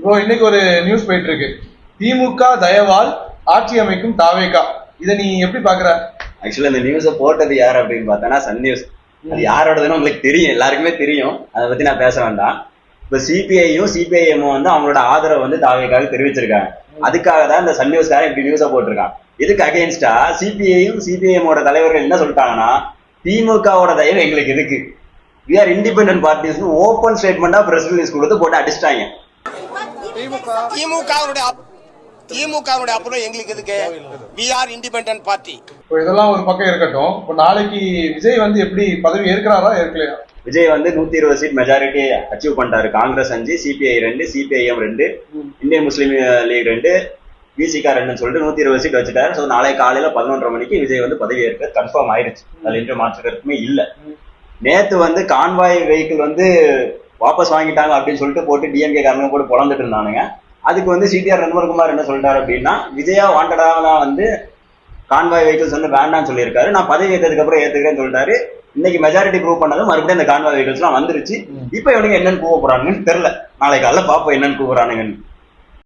Bro இன்னைக்கு ஒரு news போயிட்டு இருக்கு, திமுக தயவால் ஆட்சி அமைக்கும் தாவேகா. இதை நீ எப்படி பாக்குற? ஆக்சுவலா இந்த நியூஸை போட்டது யார் அப்படின்னு பார்த்தோன்னா சன் நியூஸ். அது யாரோடதுன்னு உங்களுக்கு தெரியும், எல்லாருக்குமே தெரியும். அதை பத்தி நான் பேச வேண்டாம். இப்ப சிபிஐயும் சிபிஐஎம்மும் வந்து அவங்களோட ஆதரவு வந்து தாவேக்காக தெரிவிச்சிருக்காங்க. அதுக்காக தான் இந்த சன் நியூஸ்காரன் இப்படி நியூஸை போட்டிருக்கான். இதுக்கு அகைன்ஸ்டா சிபிஐயும் சிபிஐஎம்மோட தலைவர்கள் என்ன சொல்லிட்டாங்கன்னா, திமுகவோட தயவு எங்களுக்கு எதுக்கு, we are independent parties open ஸ்டேட்மெண்டா பிரஸ் ரிலீஸ் கொடுத்து போட்டு அடிச்சிட்டாங்க. திமுக அப்புறம் எங்களுக்கு எதுக்கு, வி ஆர் இண்டிபெண்டன்ட் பார்ட்டி. இதெல்லாம் ஒரு பக்கம் இருக்கட்டும். இப்போ நாளைக்கு விஜய் வந்து எப்படி பதவி ஏற்கிறாரா ஏற்கலையா? விஜய் வந்து 120 சீட் மெஜாரிட்டி அச்சீவ் பண்ணிட்டாரு. Congress 5, CPI 2, CPIM 2, Indian Muslim League 2, விசிகா 2 சொல்லிட்டு 120 சீட் வச்சுட்டாரு. ஸோ நாளை காலையில 11:30 மணிக்கு விஜய் வந்து பதவி ஏற்க கன்ஃபார்ம் ஆயிருச்சு. அதுல இன்று மாற்று கருத்துமே இல்ல. நேத்து வந்து கான்வாய் வெஹிக்கிள் வந்து வாபஸ் வாங்கிட்டாங்க அப்படின்னு சொல்லிட்டு போட்டு டிஎம்கே காரங்க போட்டு புலந்துட்டு இருந்தானுங்க. அதுக்கு வந்து சிடிஆர் நந்தகுமார் என்ன சொல்லிட்டாரு அப்படின்னா, விஜயா வாண்டடாக தான் வந்து கான்வாய் வெஹிக்கிள்ஸ் வந்து வேண்டாம்னு சொல்லியிருக்காரு, நான் பதவி ஏற்றதுக்கு அப்புறம் ஏத்துக்கிறேன்னு சொல்லிட்டாரு. இன்னைக்கு மெஜாரிட்டி ப்ரூவ் பண்ணதும் மறுபடியும் இந்த கான்வாய் வெஹிக்கிள்ஸ் எல்லாம் வந்துருச்சு. இப்ப இவனுங்க என்னன்னு கூவ போறானுங்கன்னு தெரியல. நாளை காலைல பாப்போம் என்னன்னு கூவுறானுங்கன்னு.